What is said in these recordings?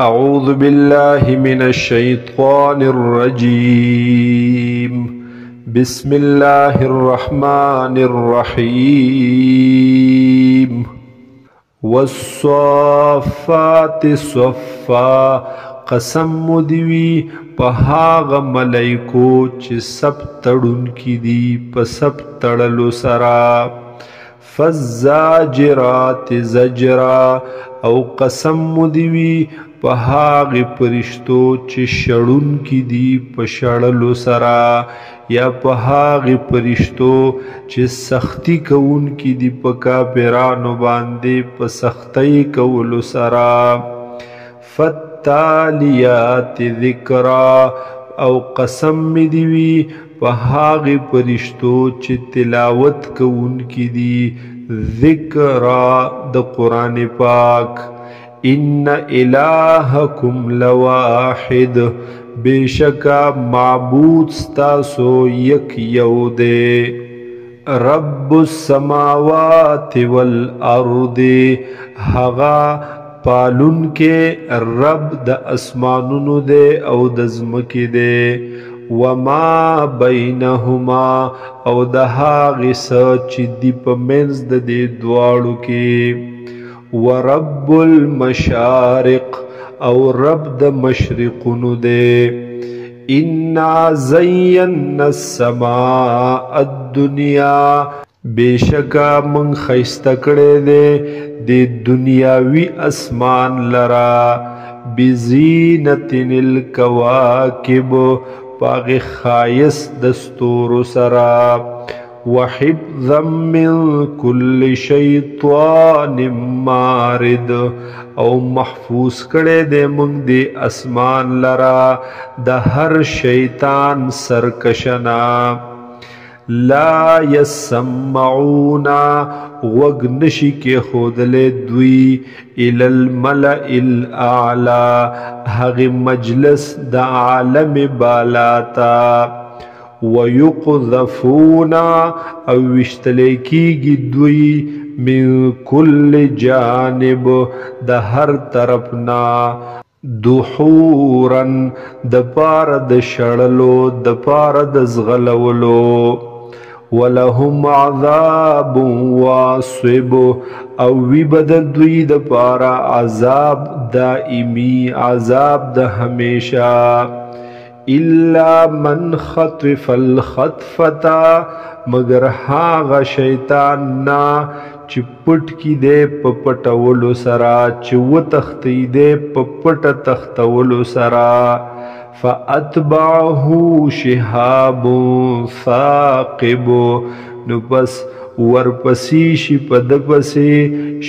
أعوذ بالله من الشيطان الرجيم. بسم الله الرحمن الرحيم. والصافات صفا قسم مدوی په هاغه ملائکو چې سب تړونکي دي په سب تړلو سره. فالزاجرات زجرا او قسم مدوی په هاغه فرشتو چې شړونکي دي په شړلو سره، یا په هاغه فرشتو چې سختی کوونکي دي په کافرانو باندې په سختی کولو سره. فتالیات ذکرا او قسم می دی وی په هاغه فرشتو چې تلاوت کوونکي دي ذکرا د قرآن پاک. ان الہکم لواحد، بیشکا معبود ستاسو یک یو دے. رب السماوات والارض، هغا پالون کے رب د اسمانونو دے او د زمکی دے. وما بینهما، او د هاغې څه چې دی په منځ د دې دواړو کې. ورب المشارق، او رب د مشرقونو دے. انا زینا السماء الدنیا، بیشکا من خیسته کړی دی د دنیاوی اسمان لرا. بزینت الکواکب، پاغ خایس دستور سرا. وحفظا من کل شیطان مارد، او محفوظ کړی دی موږ د اسمان لرا د هر شیطان سرکشنا. لا یسمعونا، غوږ نشي کېښودلی دوی الی الملأ الاعلی، هغې مجلس د عالم بالا ته. ويقذفون، او وشتلی کیږي دوی من کل جانب د هر طرفنا. دحورا، د پاره د شړلو د پاره د زغلولو. ولهم عذاب واصب، او وی بد دوی د پاره عذاب دائمی، عذاب د همیشه. الا من خطف الخطفتا، مگر هاغه شیطان نا چې پټ کی دے په پټولو سرا، چې وتختی دے په پټ تختولو سرا. فاتبعه شهاب ثاقب، نو پس ورپسی شي په د پسې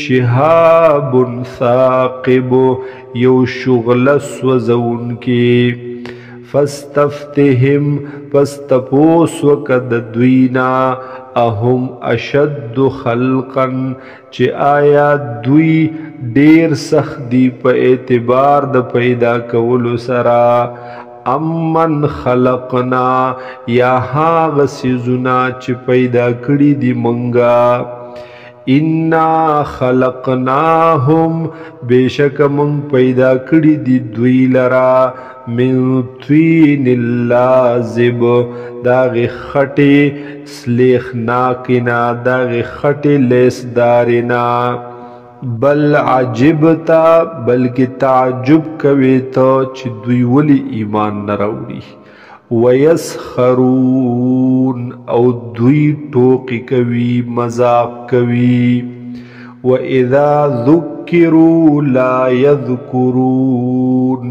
شهاب ثاقب، یو شغله سوځونکی. فاستفتهم، پس تپوس وکد دوینا. اهم اشد خلقا، چې آیا دوی ډیر سخت دی په اعتبار د پیدا کولو سرا. امن خلقنا، یا هاغه څیزونه چې پیدا کړي دي منګه. انا خلقناهم، بیشک من پیدا کړي دي دوی لرا من طین لازب، داغی خطی سلیخناکنا، داغی خطی لیسدارنا. بل عجبتا، بلکہ تعجب کوي تو چې دوی ولی ایمان نراوړي. ویسخرون، او دوی ټوکی کوي مذاق کوي. وَإِذَا ذُكِّرُوا لَا يَذْكُرُونَ،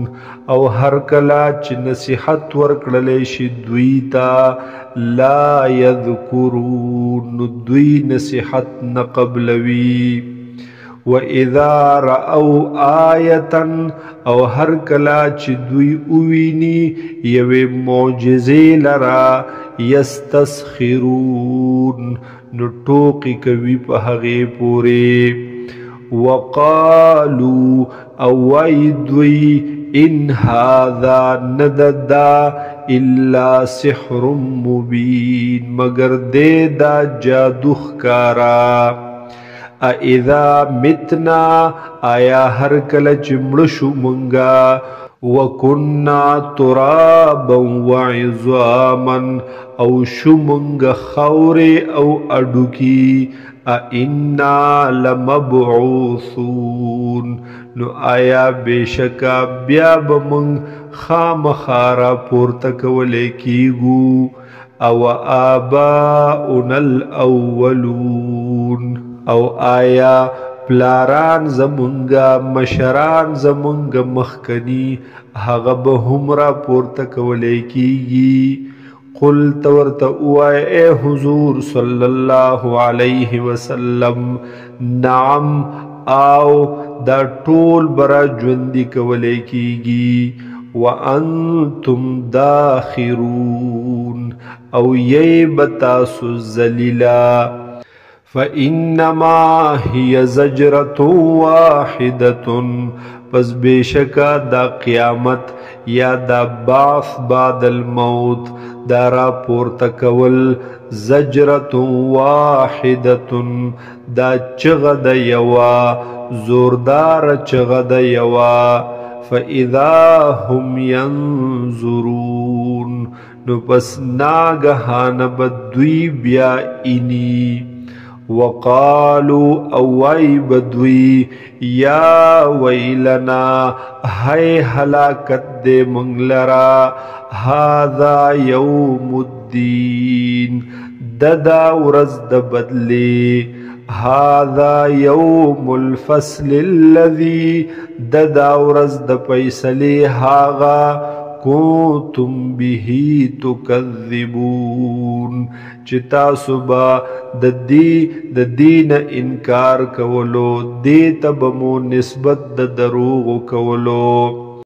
او هر کلا چې نصیحت ورکړلی شي دوی ته لا یذکرون، دوی نصیحت نه قبلوي. وَإِذَا رَأَوْا آیَةً، او هر کلا چې دوی اوویني یوې معجزې لرا یستسخرون، نو ټوقې کوي په هغې پورې. وقالو، او وایي دوی ان هذا نددا الا سحر مبین، مگر دے دا جادو ښکارا. اذا متنا آیا هر کله چې مړه شو مونږه وکنا ترابا وعظاما او شو مونږ خاورې او اډوکي ائنا لمبعوثون نو آیا بشکا بیا به مونږ خامخا پورته کولی کیږو او آباؤنا الاولون او آیا پلاران زمونگا مشران زمونگا مخکنی هغه به هم را پورته کولی کیږي قل تورت اوائے اے حضور صلی اللہ علیہ وسلم نعم آو دا ټول برا ژوندي کولی کیږي وانتم داخرون او یی بتاسو ذلیلا فإنما هي زجرة واحدة پس بیشکا دا قیامت یا دا بعث بعد الموت دا را پورته کول زجرة واحدة دا چغه د یوا زوردار چغه د یوا فإذا هم ينظرون نو پس ناگهان بدوی بیا اینی وقالوا اوای بدوی یا ویلنا ہے ہلاکت دے منگلرا هذا یوم الدین ددا ورز د بدلی هذا یوم الفصل الذي ددا ورز د پیسلی هاغا کنتم به تکذبون چتا صبح د دین انکار کولو دیتا بمو نسبت د دروغ کولو